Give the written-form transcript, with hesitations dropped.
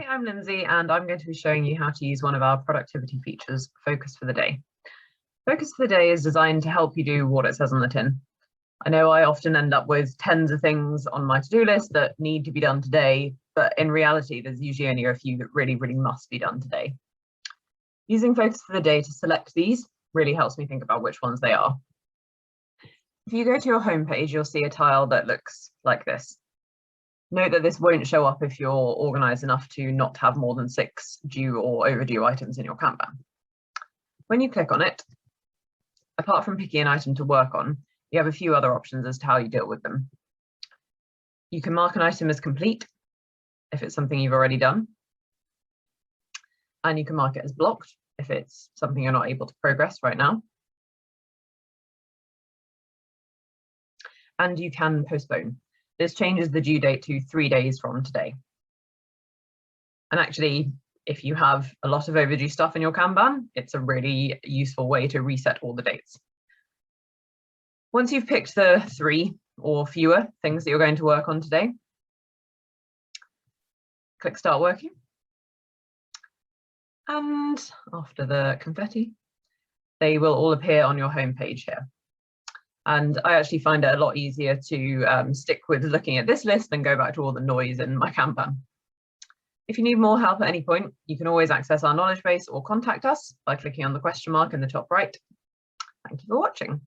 Hi, I'm Lynsey, and I'm going to be showing you how to use one of our productivity features, Focus for the Day. Focus for the Day is designed to help you do what it says on the tin. I know I often end up with tens of things on my to-do list that need to be done today, but in reality, there's usually only a few that really must be done today. Using Focus for the Day to select these really helps me think about which ones they are. If you go to your homepage, you'll see a tile that looks like this. Note that this won't show up if you're organized enough to not have more than 6 due or overdue items in your Kanban. When you click on it, apart from picking an item to work on, you have a few other options as to how you deal with them. You can mark an item as complete if it's something you've already done, and you can mark it as blocked if it's something you're not able to progress right now. And you can postpone. This changes the due date to 3 days from today. And actually, if you have a lot of overdue stuff in your Kanban, it's a really useful way to reset all the dates. Once you've picked the 3 or fewer things that you're going to work on today, click Start Working. And after the confetti, they will all appear on your home page here. And I actually find it a lot easier to stick with looking at this list than go back to all the noise in my Kanban. If you need more help at any point, you can always access our knowledge base or contact us by clicking on the question mark in the top right. Thank you for watching.